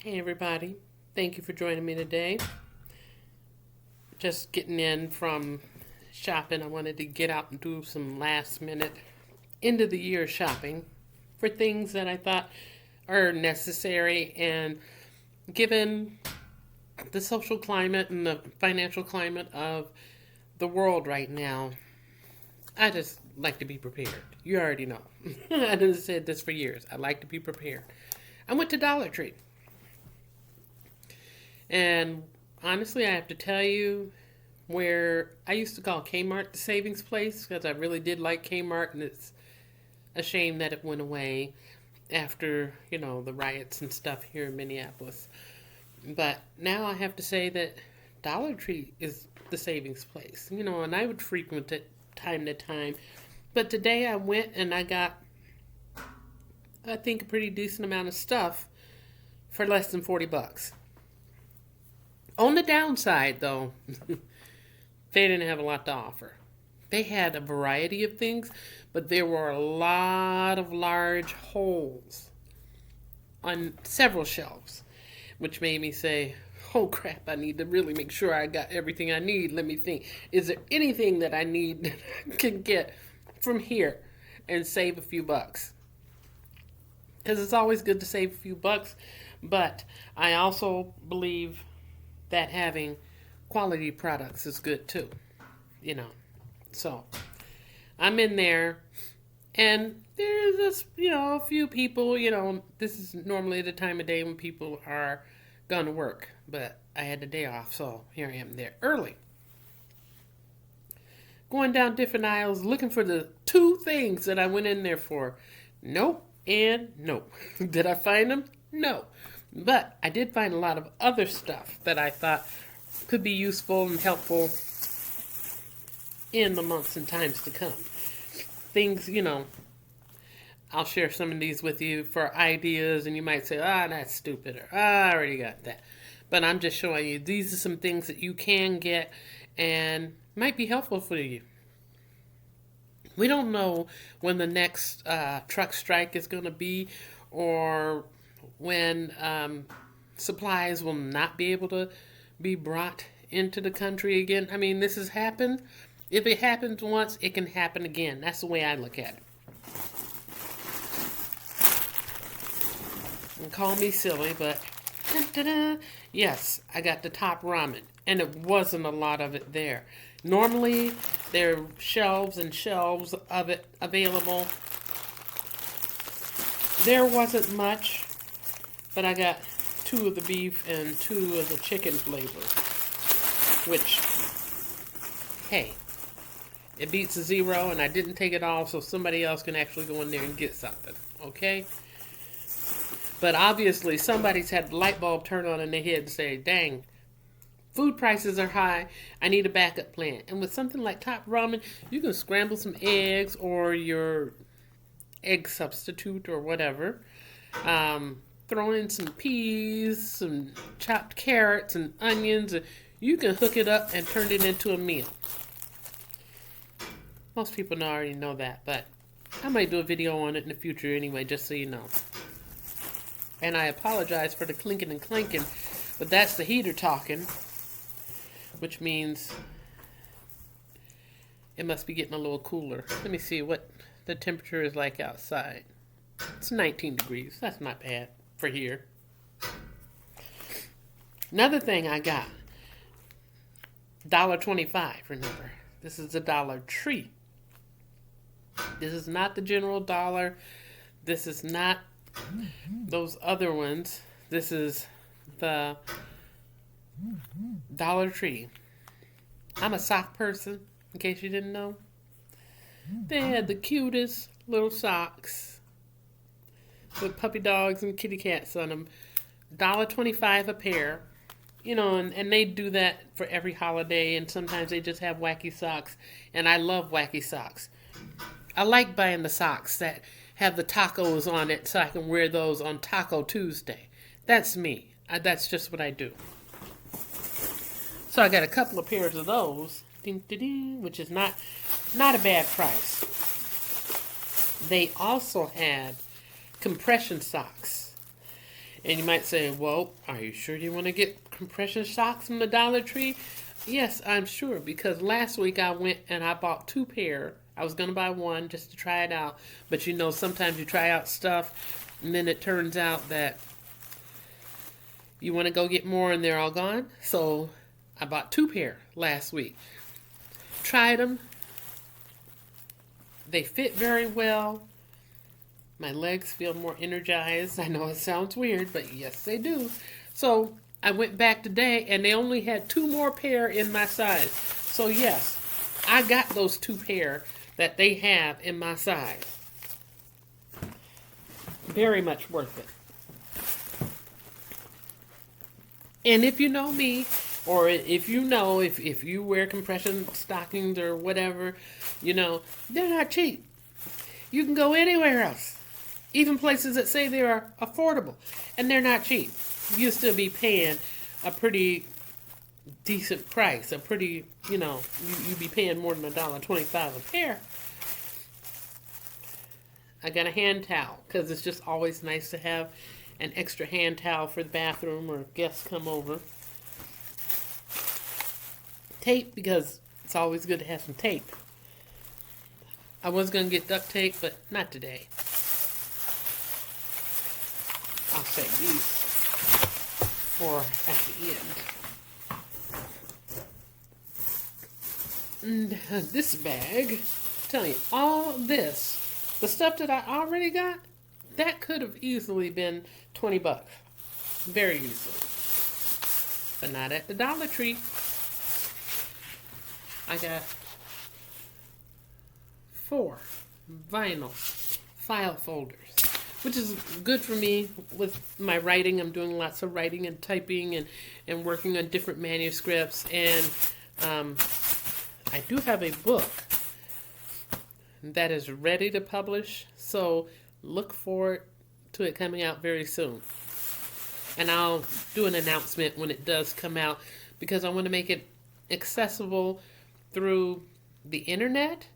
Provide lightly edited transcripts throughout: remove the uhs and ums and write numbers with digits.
Hey everybody, thank you for joining me today. Just getting in from shopping. I wanted to get out and do some last minute end of the year shopping for things that I thought are necessary, and given the social climate and the financial climate of the world right now, I just like to be prepared. You already know. I've said this for years. I like to be prepared. I went to Dollar Tree. And honestly, I have to tell you, where I used to call Kmart the savings place because I really did like Kmart, and it's a shame that it went away after, the riots and stuff here in Minneapolis. But now I have to say that Dollar Tree is the savings place, and I would frequent it time to time. But today I went and I got, I think, a pretty decent amount of stuff for less than $40. On the downside, though, they didn't have a lot to offer. They had a variety of things, but there were a lot of large holes on several shelves, which made me say, oh crap, I need to really make sure I got everything I need. Let me think. Is there anything that I need that I can get from here and save a few bucks? Because it's always good to save a few bucks, but I also believe that having quality products is good too, So I'm in there, and there's just, a few people, this is normally the time of day when people are going to work, but I had the day off, so here I am there early. Going down different aisles, looking for the two things that I went in there for. Nope and nope. Did I find them? No. But I did find a lot of other stuff that I thought could be useful and helpful in the months and times to come. Things, I'll share some of these with you for ideas, and you might say, that's stupid, or I already got that. But I'm just showing you, these are some things that you can get and might be helpful for you. We don't know when the next truck strike is going to be, or when supplies will not be able to be brought into the country again. I mean, this has happened. If it happens once, it can happen again. That's the way I look at it. And call me silly, but yes, I got the top ramen, and it wasn't a lot of it there. Normally, there are shelves and shelves of it available. There wasn't much, but I got 2 of the beef and 2 of the chicken flavor, which, hey, it beats a 0, and I didn't take it all, so somebody else can actually go in there and get something, okay? But obviously, somebody's had the light bulb turn on in their head and say, dang, food prices are high, I need a backup plan. And with something like Top Ramen, you can scramble some eggs or your egg substitute or whatever. Throw in some peas, some chopped carrots and onions, and you can hook it up and turn it into a meal. Most people already know that, but I might do a video on it in the future anyway, just so you know. And I apologize for the clinking and clanking, but that's the heater talking, which means it must be getting a little cooler. Let me see what the temperature is like outside. It's 19 degrees. That's not bad for here. Another thing I got, $1.25, remember. This is the Dollar Tree. This is not the General Dollar. This is not those other ones. This is the Dollar Tree. I'm a sock person, in case you didn't know. They had the cutest little socks with puppy dogs and kitty cats on them. $1.25 a pair. And they do that for every holiday, and sometimes they just have wacky socks, and I love wacky socks. I like buying the socks that have the tacos on it so I can wear those on Taco Tuesday. That's me. That's just what I do. So I got a couple of pairs of those, which is not a bad price. They also had compression socks. And you might say, well, are you sure you want to get compression socks from the Dollar Tree? Yes, I'm sure, because last week I went and I bought 2 pair. I was going to buy one just to try it out. But you know, sometimes you try out stuff and then it turns out that you want to go get more and they're all gone. So I bought 2 pair last week. Tried them. They fit very well. My legs feel more energized. I know it sounds weird, but yes, they do. So I went back today, and they only had 2 more pair in my size. So yes, I got those 2 pair that they have in my size. Very much worth it. And if you know me, or if you know, if you wear compression stockings or whatever, you know, they're not cheap. You can go anywhere else. Even places that say they are affordable, and they're not cheap. You'll still be paying a pretty decent price. A pretty, you know, you'd be paying more than $1.25 a pair. I got a hand towel, because it's just always nice to have an extra hand towel for the bathroom or if guests come over. Tape, because it's always good to have some tape. I was going to get duct tape, but not today. I'll save these for at the end. And this bag, I'm telling you, all this, the stuff that I already got, that could have easily been $20. Very easily. But not at the Dollar Tree. I got 4 vinyl file folders, which is good for me with my writing. I'm doing lots of writing and typing and working on different manuscripts. And I do have a book that is ready to publish, so look forward to it coming out very soon. And I'll do an announcement when it does come out, because I want to make it accessible through the internet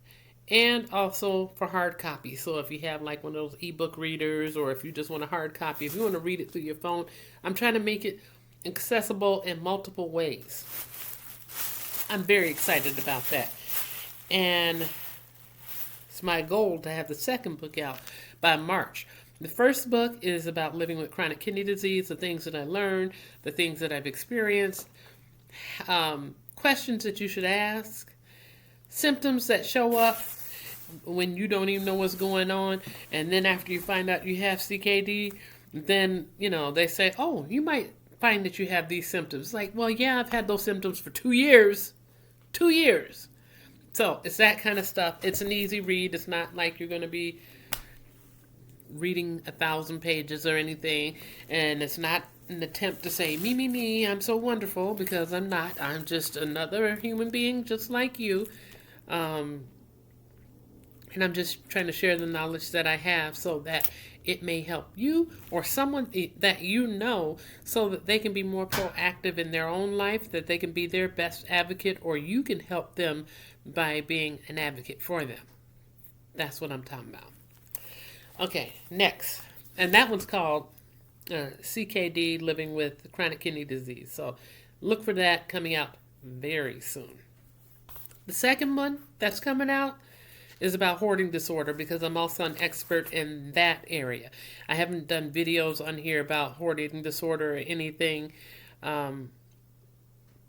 and also for hard copy. So if you have like one of those ebook readers, or if you just want a hard copy, if you want to read it through your phone, I'm trying to make it accessible in multiple ways. I'm very excited about that. And it's my goal to have the second book out by March. The first book is about living with chronic kidney disease, the things that I learned, the things that I've experienced, questions that you should ask, symptoms that show up when you don't even know what's going on, and then after you find out you have CKD, then, you know, they say, oh, you might find that you have these symptoms. Like, well, yeah, I've had those symptoms for 2 years. 2 years. So it's that kind of stuff. It's an easy read. It's not like you're going to be reading 1,000 pages or anything, and it's not an attempt to say, me, I'm so wonderful, because I'm not. I'm just another human being just like you. And I'm just trying to share the knowledge that I have so that it may help you or someone that you know, so that they can be more proactive in their own life, that they can be their best advocate, or you can help them by being an advocate for them. That's what I'm talking about. Okay, next. And that one's called CKD, Living with Chronic Kidney Disease. So look for that coming out very soon. The second one that's coming out is about hoarding disorder, because I'm also an expert in that area. I haven't done videos on here about hoarding disorder or anything,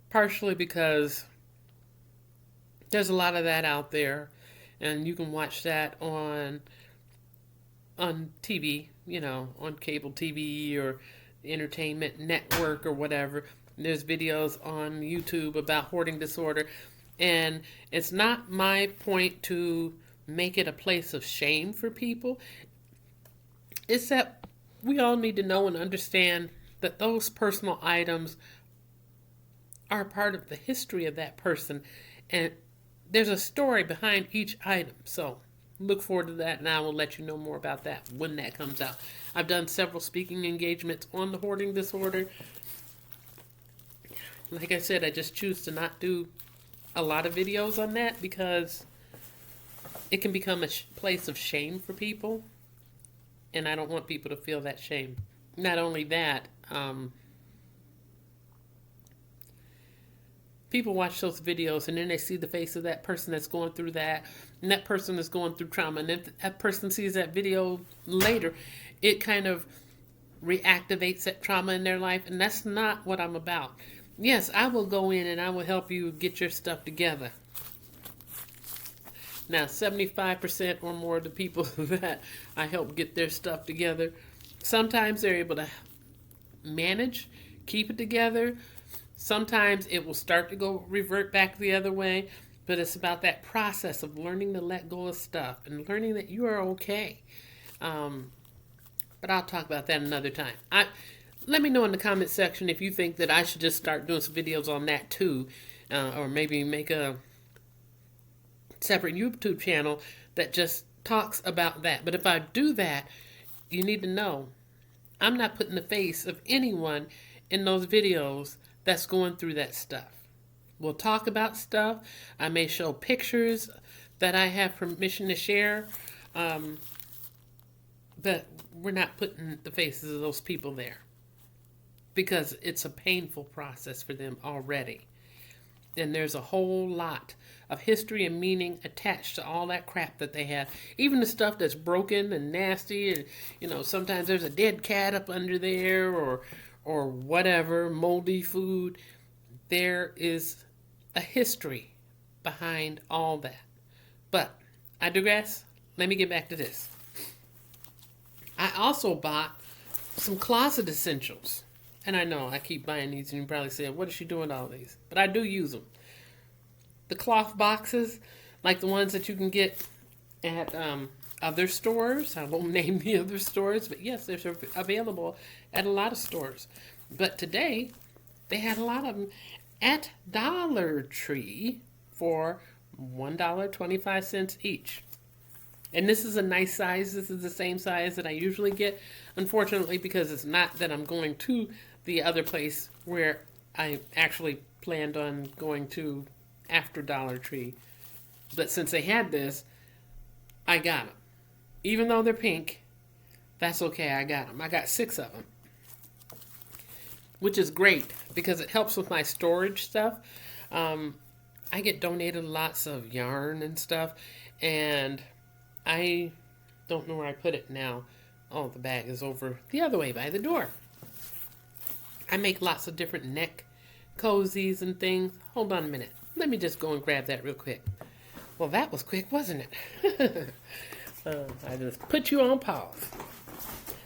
partially because there's a lot of that out there, and you can watch that on TV, you know, on cable TV or entertainment network or whatever. There's videos on YouTube about hoarding disorder. And it's not my point to make it a place of shame for people. It's that we all need to know and understand that those personal items are part of the history of that person. And there's a story behind each item. So look forward to that, and I will let you know more about that when that comes out. I've done several speaking engagements on the hoarding disorder. Like I said, I just choose to not do a lot of videos on that, because it can become a place of shame for people, and I don't want people to feel that shame not only that, people watch those videos and then they see the face of that person that's going through that, and that person is going through trauma. And if that person sees that video later, it kind of reactivates that trauma in their life. And that's not what I'm about. Yes, I will go in and I will help you get your stuff together. Now, 75% or more of the people that I help get their stuff together, sometimes they're able to manage, keep it together. Sometimes it will start to go revert back the other way, but it's about that process of learning to let go of stuff and learning that you are okay. But I'll talk about that another time. Let me know in the comment section if you think that I should just start doing some videos on that too, or maybe make a separate YouTube channel that just talks about that. But if I do that, you need to know I'm not putting the face of anyone in those videos that's going through that stuff. We'll talk about stuff. I may show pictures that I have permission to share, but we're not putting the faces of those people there because it's a painful process for them already. And there's a whole lot of history and meaning attached to all that crap that they have. Even the stuff that's broken and nasty, and sometimes there's a dead cat up under there, or whatever, moldy food. There is a history behind all that. But I digress. Let me get back to this. I also bought some closet essentials. And I know I keep buying these, and you probably say, what is she doing all these? But I do use them. The cloth boxes, like the ones that you can get at other stores. I won't name the other stores, but yes, they're available at a lot of stores. But today, they had a lot of them at Dollar Tree for $1.25 each. And this is a nice size. This is the same size that I usually get. Unfortunately, because it's not that I'm going to the other place where I actually planned on going to after Dollar Tree. But since they had this, I got them. Even though they're pink, that's okay. I got them. I got 6 of them. Which is great because it helps with my storage stuff. I get donated lots of yarn and stuff. And I don't know where I put it now. Oh, the bag is over the other way by the door. I make lots of different neck cozies and things. Hold on a minute. Let me just go and grab that real quick. Well, that was quick, wasn't it? I just put you on pause.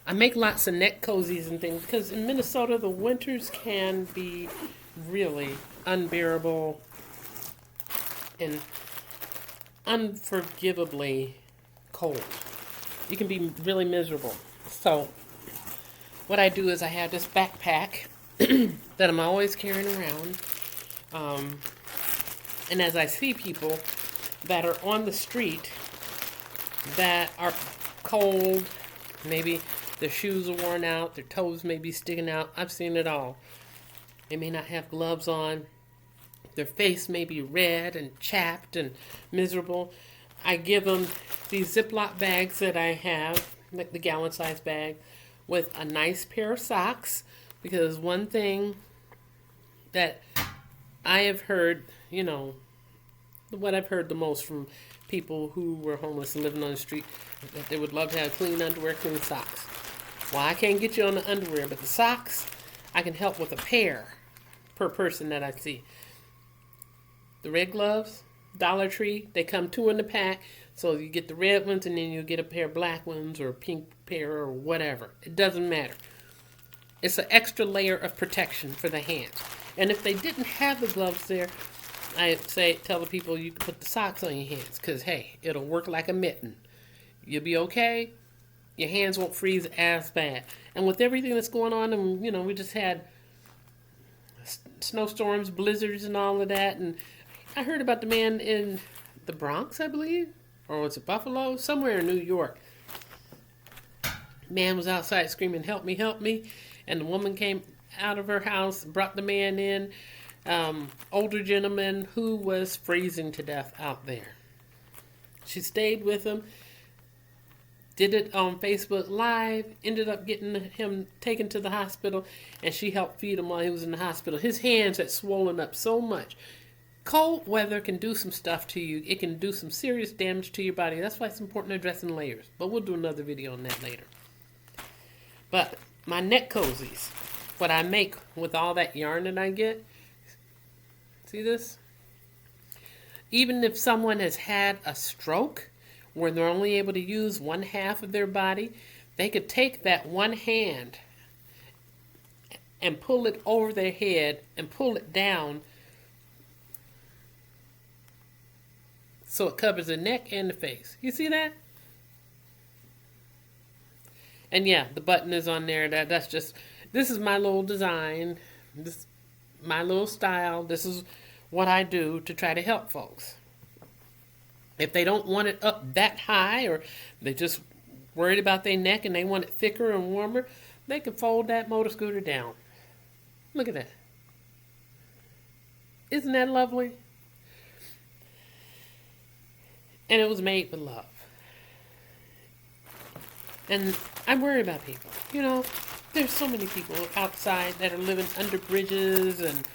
I make lots of neck cozies and things because in Minnesota, the winters can be really unbearable and unforgivably cold. You can be really miserable. So what I do is I have this backpack that I'm always carrying around. And as I see people that are on the street that are cold, maybe their shoes are worn out, their toes may be sticking out. I've seen it all. They may not have gloves on. Their face may be red and chapped and miserable. I give them these Ziploc bags that I have, like the gallon size bag, with a nice pair of socks. Because one thing that I have heard, what I've heard the most from people who were homeless and living on the street, that they would love to have clean underwear, clean socks. Well, I can't get you on the underwear, but the socks, I can help with a pair per person that I see. The red gloves, Dollar Tree, they come 2 in the pack. So you get the red ones and then you get a pair of black ones or a pink pair or whatever. It doesn't matter. It's an extra layer of protection for the hands. And if they didn't have the gloves there, I tell the people you can put the socks on your hands because, hey, it'll work like a mitten. You'll be okay. Your hands won't freeze as bad. And with everything that's going on, and we just had snowstorms, blizzards, and all of that. And I heard about the man in the Bronx, I believe, or was it Buffalo? Somewhere in New York. Man was outside screaming, "Help me, help me." And the woman came out of her house, brought the man in, older gentleman who was freezing to death out there. She stayed with him, did it on Facebook Live, ended up getting him taken to the hospital, and she helped feed him while he was in the hospital. His hands had swollen up so much. Cold weather can do some stuff to you. It can do some serious damage to your body. That's why it's important to dress in layers. But we'll do another video on that later. But my neck cozies, what I make with all that yarn that I get, see this? Even if someone has had a stroke where they're only able to use one half of their body, they could take that one hand and pull it over their head and pull it down so it covers the neck and the face. You see that? And yeah, the button is on there. That's just, this is my little design. This my little style. This is what I do to try to help folks. If they don't want it up that high, or they just worried about their neck and they want it thicker and warmer, they can fold that motor scooter down. Look at that. Isn't that lovely? And it was made with love. And I worry about people. You know, there's so many people outside that are living under bridges and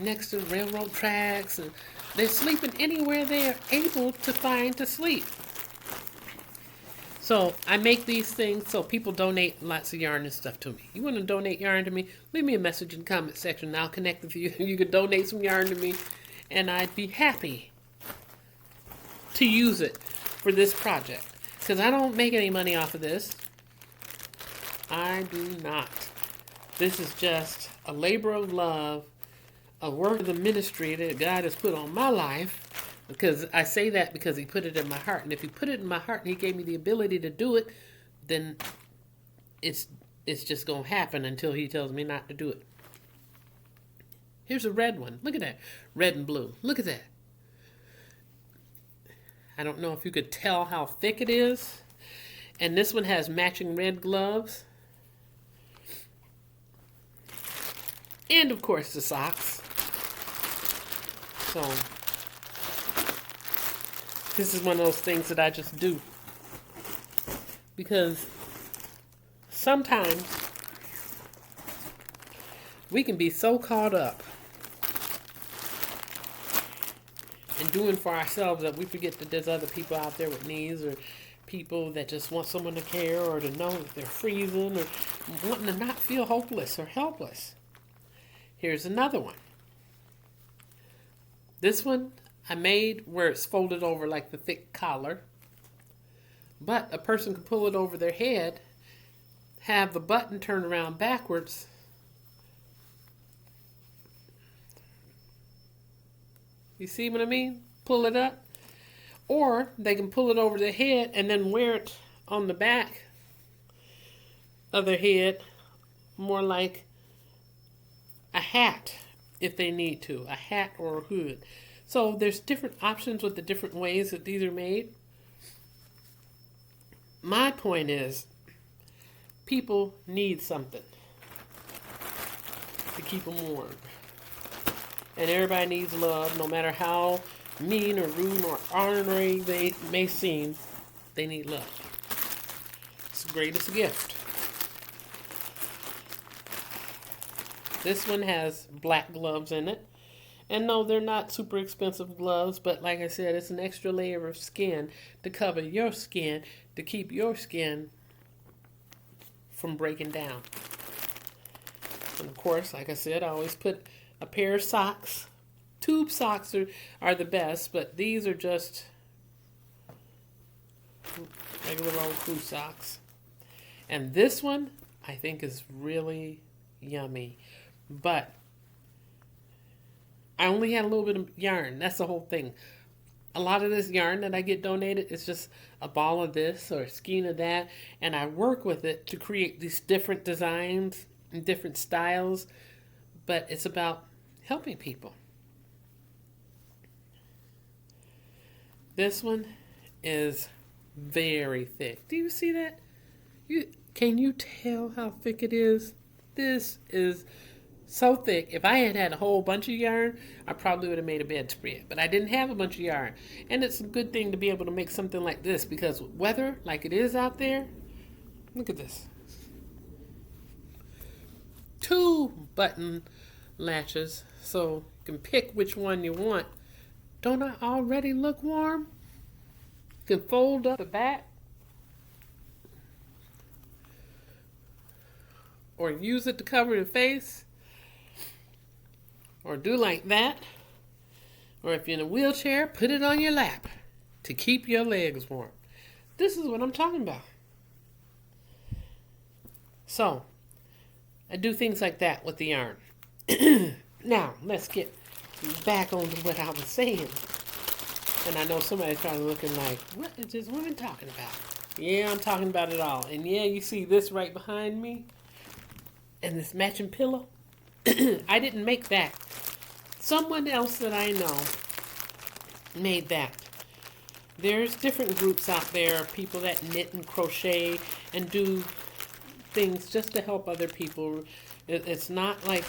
next to railroad tracks, and they're sleeping anywhere they are able to find to sleep. So I make these things so people donate lots of yarn and stuff to me. You want to donate yarn to me? Leave me a message in the comment section and I'll connect with you. You can donate some yarn to me and I'd be happy to use it for this project. Because I don't make any money off of this. I do not. This is just a labor of love, a work of the ministry that God has put on my life. Because I say that because he put it in my heart. And if he put it in my heart and he gave me the ability to do it, then it's just going to happen until he tells me not to do it. Here's a red one. Look at that. Red and blue. Look at that. I don't know if you could tell how thick it is. And this one has matching red gloves. And of course the socks. So this is one of those things that I just do. Because sometimes we can be so caught up in doing for ourselves that we forget that there's other people out there with needs, or people that just want someone to care, or to know that they're freezing, or wanting to not feel hopeless or helpless. Here's another one. This one I made where it's folded over like the thick collar, but a person can pull it over their head, have the button turned around backwards, you see what I mean? Pull it up. Or they can pull it over their head and then wear it on the back of their head, more like a hat if they need to, a hat or a hood. So there's different options with the different ways that these are made. My point is, people need something to keep them warm. And everybody needs love, no matter how mean or rude or ornery they may seem, they need love. It's the greatest gift. This one has black gloves in it. And no, they're not super expensive gloves, but like I said, it's an extra layer of skin to cover your skin, to keep your skin from breaking down. And of course, like I said, I always put a pair of socks. Tube socks are the best, but these are just regular old crew socks. And this one, I think, is really yummy. But I only had a little bit of yarn. That's the whole thing. A lot of this yarn that I get donated is just a ball of this or a skein of that. And I work with it to create these different designs and different styles. But it's about helping people. This one is very thick. Do you see that? Can you tell how thick it is? This is so thick. If I had had a whole bunch of yarn, I probably would have made a bedspread. But I didn't have a bunch of yarn. And it's a good thing to be able to make something like this because weather, like it is out there, look at this. 2 button latches, so you can pick which one you want. Don't I already look warm? You can fold up the back or use it to cover your face or do like that. Or if you're in a wheelchair, put it on your lap to keep your legs warm. This is what I'm talking about. So, I do things like that with the yarn. Now, let's get back on to what I was saying. And I know somebody's probably looking like, what is this woman talking about? Yeah, I'm talking about it all. And yeah, you see this right behind me? And this matching pillow? I didn't make that. Someone else that I know made that. There's different groups out there, people that knit and crochet and do things just to help other people. It's not like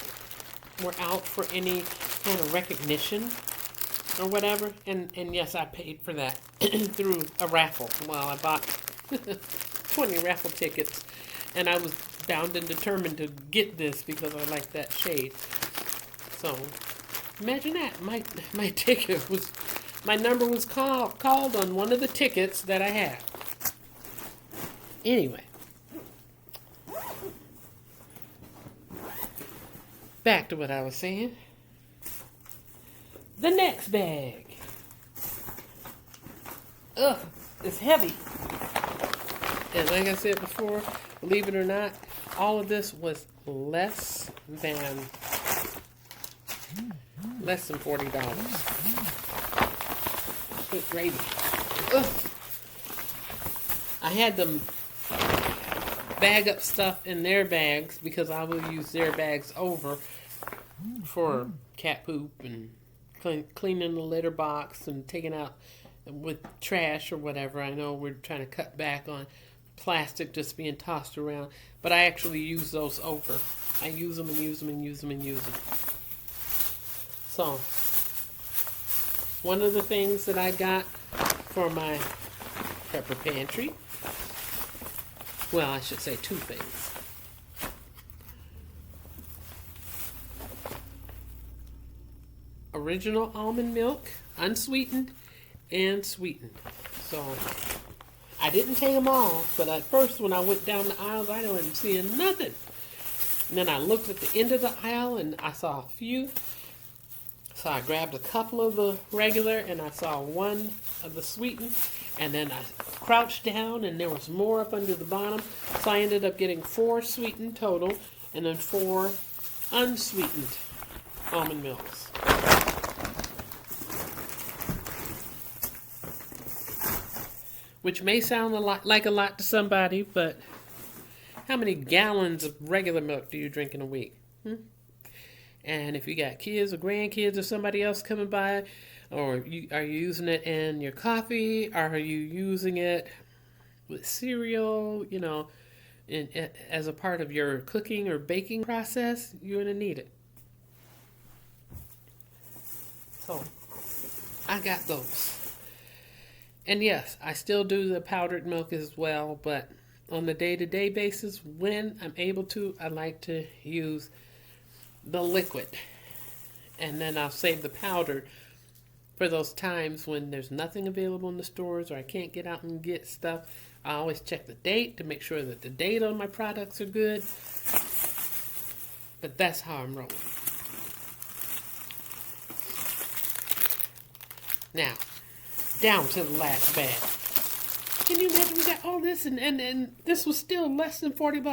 we're out for any kind of recognition or whatever. And yes, I paid for that through a raffle. Well, I bought 20 raffle tickets, and I was bound and determined to get this because I like that shade. So imagine that. My ticket was, my number was called on one of the tickets that I had. Anyway. Back to what I was saying. The next bag. Ugh, it's heavy. And like I said before, believe it or not, all of this was less than $40. Good gravy. Ugh. I had them bag up stuff in their bags because I will use their bags over for cat poop and cleaning the litter box and taking out with trash or whatever. I know we're trying to cut back on plastic just being tossed around, but I actually use those over. I use them and use them and use them and use them. So, one of the things that I got for my prepper pantry, well, I should say 2 things. Original almond milk, unsweetened and sweetened. So, I didn't take them all, but at first when I went down the aisles, I wasn't seeing nothing. And then I looked at the end of the aisle and I saw a few. So I grabbed a couple of the regular and I saw one of the sweetened. And then I crouched down and there was more up under the bottom. So I ended up getting 4 sweetened total and then 4 unsweetened almond milks. Which may sound like a lot to somebody, but how many gallons of regular milk do you drink in a week? And if you got kids or grandkids or somebody else coming by, or are you using it in your coffee? Are you using it with cereal? You know, as a part of your cooking or baking process, you're going to need it. So, I got those. And yes, I still do the powdered milk as well, but on the day-to-day basis, when I'm able to, I like to use the liquid. And then I'll save the powdered for those times when there's nothing available in the stores or I can't get out and get stuff. I always check the date to make sure that the date on my products are good. But that's how I'm rolling. Now, down to the last bag. Can you imagine we got all this and this was still less than $40?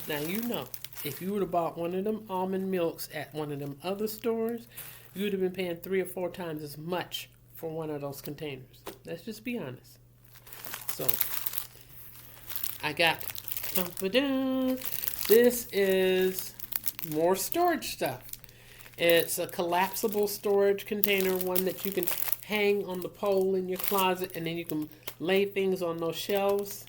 Now you know, if you would have bought one of them almond milks at one of them other stores, you would have been paying 3 or 4 times as much for one of those containers. Let's just be honest. So, I got, this is more storage stuff. It's a collapsible storage container, one that you can hang on the pole in your closet, and then you can lay things on those shelves.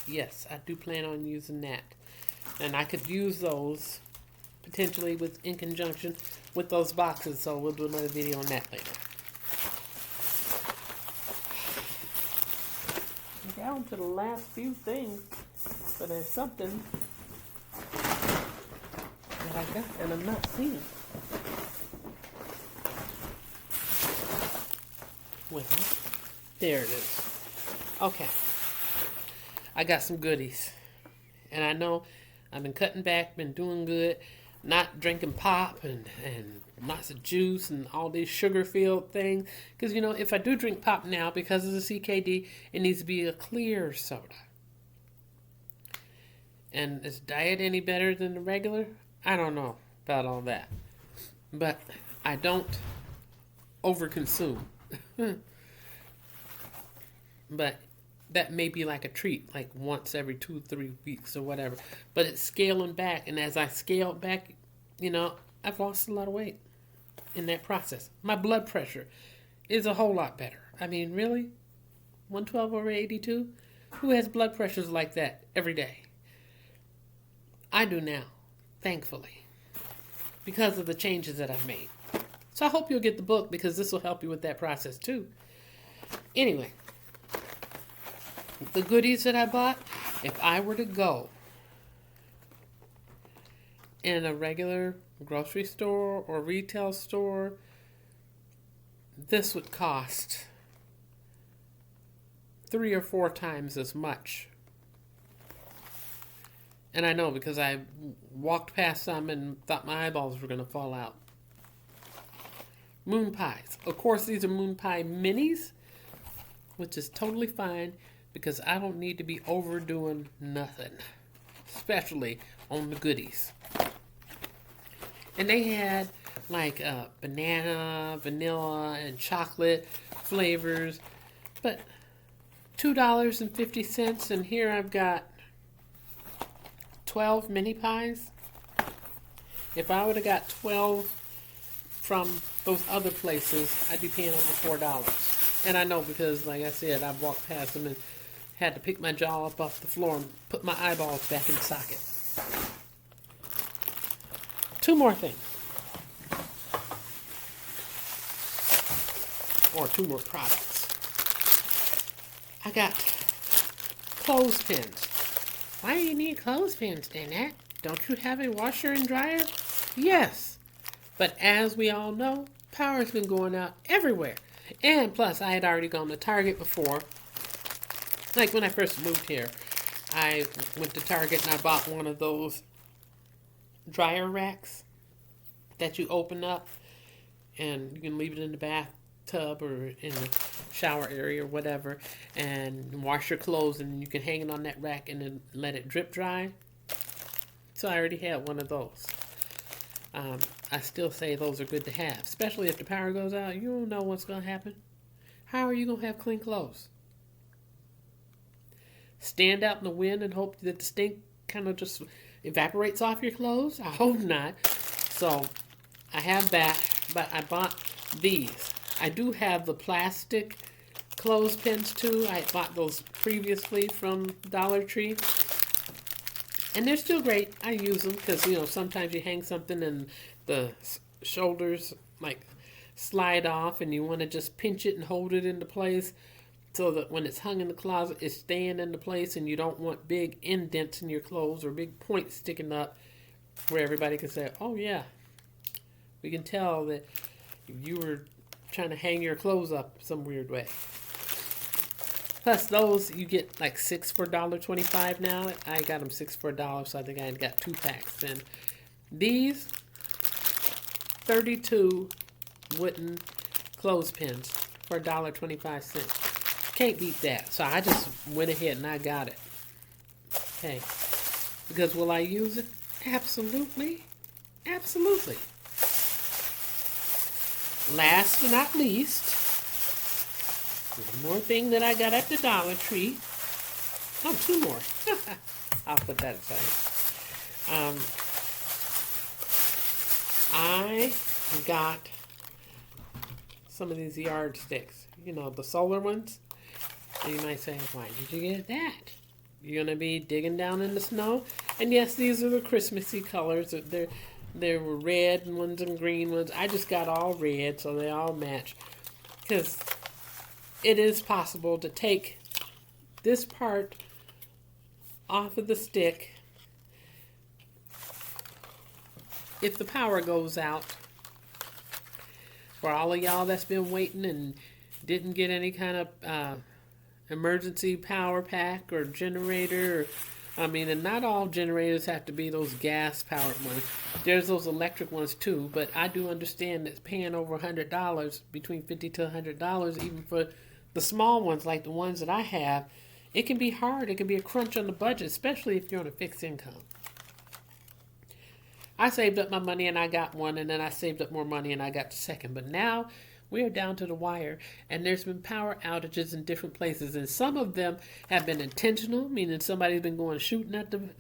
Yes, I do plan on using that. And I could use those potentially in conjunction with those boxes. So we'll do another video on that later. Down to the last few things, but there's something that I got and I'm not seeing. Well, there it is. Okay, I got some goodies, and I know I've been cutting back, been doing good, not drinking pop and lots of juice and all these sugar-filled things. Because, you know, if I do drink pop now, because of the CKD, it needs to be a clear soda. And is diet any better than the regular? I don't know about all that. But I don't overconsume. But that may be like a treat, like once every 2-3 weeks or whatever. But it's scaling back. And as I scale back, you know, I've lost a lot of weight in that process. My blood pressure is a whole lot better. I mean, really? 112/82? Who has blood pressures like that every day? I do now, thankfully, because of the changes that I've made. So I hope you'll get the book, because this will help you with that process too. Anyway, the goodies that I bought, if I were to go in a regular grocery store or retail store, this would cost 3 or 4 times as much. And I know, because I walked past some and thought my eyeballs were going to fall out. Moon pies. Of course, these are Moon Pie minis, which is totally fine, because I don't need to be overdoing nothing, especially on the goodies. And they had like banana, vanilla, and chocolate flavors, but $2.50, and here I've got 12 mini pies. If I would have got 12 from those other places, I'd be paying over $4. And I know, because like I said, I've walked past them and had to pick my jaw up off the floor and put my eyeballs back in the socket. 2 more things. Or 2 more products. I got clothespins. Why do you need clothespins, Danette? Don't you have a washer and dryer? Yes. But as we all know, power's been going out everywhere. And plus, I had already gone to Target before. Like when I first moved here, I went to Target and I bought one of those dryer racks that you open up and you can leave it in the bathtub or in the shower area or whatever, and wash your clothes, and you can hang it on that rack and then let it drip dry. So I already had one of those. I still say those are good to have, especially if the power goes out. You don't know what's going to happen. How are you going to have clean clothes? Stand out in the wind and hope that the stink kind of just evaporates off your clothes? I hope not. So I have that, but I bought these. I do have the plastic clothespins too. I bought those previously from Dollar Tree. And they're still great. I use them because, you know, sometimes you hang something and the shoulders like slide off and you want to just pinch it and hold it into place so that when it's hung in the closet, it's staying into place, and you don't want big indents in your clothes or big points sticking up where everybody can say, oh yeah, we can tell that you were trying to hang your clothes up some weird way. Plus those, you get like 6 for $1.25 now. I got them 6 for $1, so I think I got 2 packs. And these 32 wooden clothespins for $1.25. Can't beat that. So I just went ahead and I got it. Okay. Because will I use it? Absolutely. Absolutely. Last but not least, one more thing that I got at the Dollar Tree. Oh, 2 more. I'll put that aside. I got some of these yardsticks. You know, the solar ones. And you might say, why did you get that? You're going to be digging down in the snow. And yes, these are the Christmassy colors. There were red ones and green ones. I just got all red, so they all match. Because it is possible to take this part off of the stick if the power goes out. For all of y'all that's been waiting and didn't get any kind of emergency power pack or generator, and not all generators have to be those gas powered ones. There's those electric ones too, but I do understand that paying over $100, between $50 to $100, even for the small ones like the ones that I have, it can be hard. It can be a crunch on the budget, especially if you're on a fixed income. I saved up my money and I got one, and then I saved up more money and I got the second. But now we are down to the wire, and there's been power outages in different places, and some of them have been intentional, meaning somebody's been going shooting at the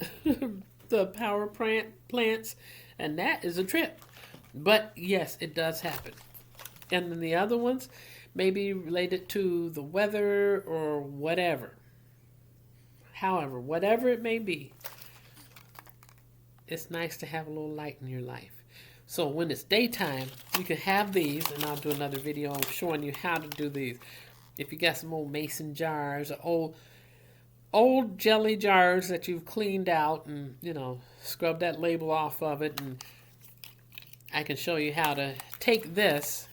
the power plants, and that is a trip. But yes, it does happen. And then the other ones may be related to the weather or whatever. However, whatever it may be, it's nice to have a little light in your life. So when it's daytime, you can have these, and I'll do another video showing you how to do these. If you got some old mason jars or old jelly jars that you've cleaned out and, scrub that label off of it, and I can show you how to take this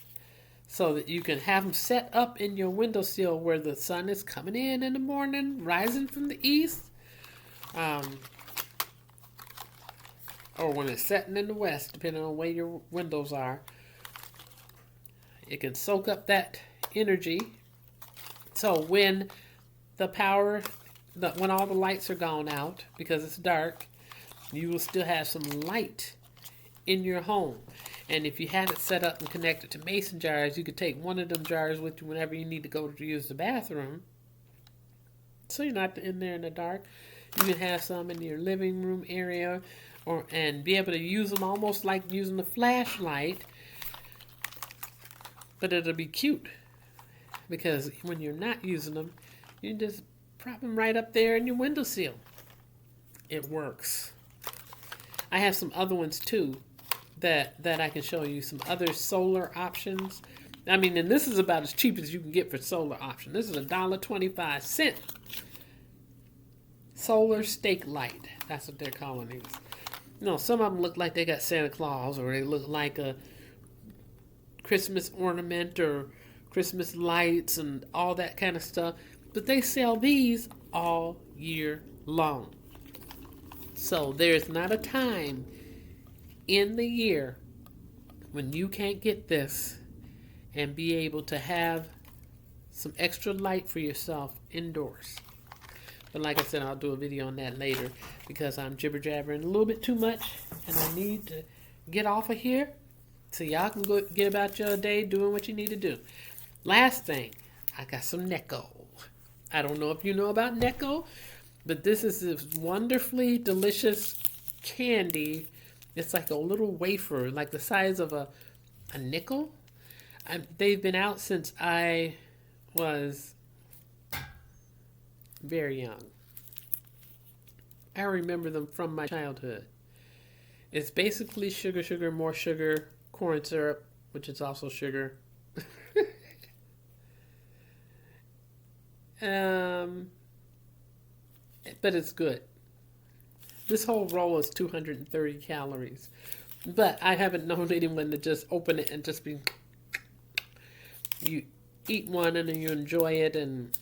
so that you can have them set up in your windowsill where the sun is coming in the morning, rising from the east. Or when it's setting in the west, depending on where your windows are. It can soak up that energy. So when the power, when all the lights are gone out, because it's dark, you will still have some light in your home. And if you had it set up and connected to mason jars, you could take one of them jars with you whenever you need to go to use the bathroom. So you're not in there in the dark. You can have some in your living room area, and be able to use them almost like using a flashlight. But it'll be cute, because when you're not using them, you just prop them right up there in your windowsill. It works. I have some other ones too that I can show you, some other solar options. And this is about as cheap as you can get for solar option. This is $1.25. Solar stake light. That's what they're calling these. Some of them look like they got Santa Claus, or they look like a Christmas ornament or Christmas lights and all that kind of stuff. But they sell these all year long. So there's not a time in the year when you can't get this and be able to have some extra light for yourself indoors. But like I said, I'll do a video on that later, because I'm jibber-jabbering a little bit too much, and I need to get off of here so y'all can go get about your day doing what you need to do. Last thing, I got some Necco. I don't know if you know about Necco, but this is this wonderfully delicious candy. It's like a little wafer, like the size of a nickel. They've been out since I was very young. I remember them from my childhood. It's basically sugar, more sugar, corn syrup, which is also sugar. But it's good. This whole roll is 230 calories. But I haven't known anyone to just open it and just be... You eat one and then you enjoy it, and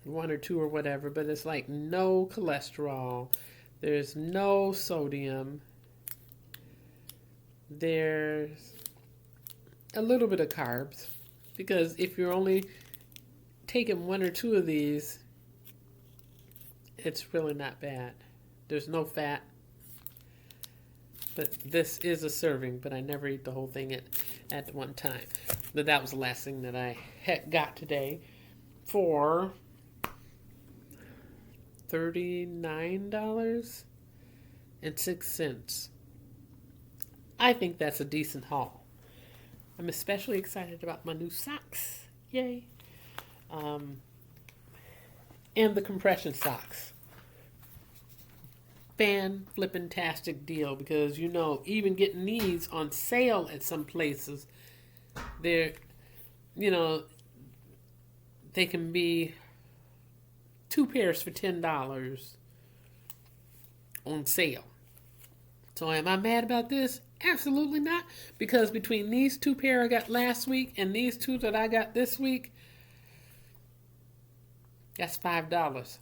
one or two or whatever, but it's like no cholesterol. There's no sodium. There's a little bit of carbs, because if you're only taking one or two of these, it's really not bad. There's no fat. But this is a serving, but I never eat the whole thing at one time. But that was the last thing that I got today for $39.06. I think that's a decent haul. I'm especially excited about my new socks. Yay. And the compression socks. fan-flippin-tastic deal because, you know, even getting these on sale at some places, they're, you know, they can be 2 pairs for $10 on sale. So am I mad about this? Absolutely not. Because between these 2 pair I got last week and these 2 that I got this week, that's $5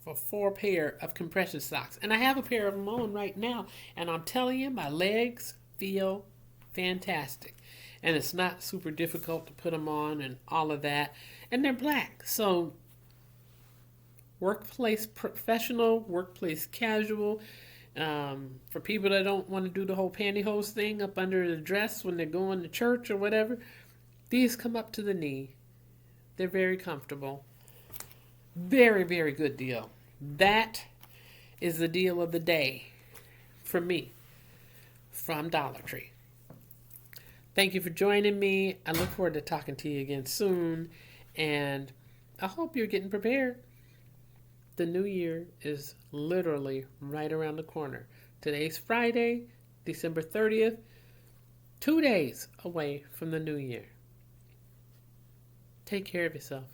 for 4 pair of compression socks. And I have a pair of them on right now. And I'm telling you, my legs feel fantastic. And it's not super difficult to put them on and all of that. And they're black. So workplace professional, workplace casual. For people that don't want to do the whole pantyhose thing up under the dress when they're going to church or whatever, these come up to the knee. They're very comfortable. Very, very good deal. That is the deal of the day for me from Dollar Tree. Thank you for joining me. I look forward to talking to you again soon. And I hope you're getting prepared. The new year is literally right around the corner. Today's Friday, December 30th, 2 days away from the new year. Take care of yourself.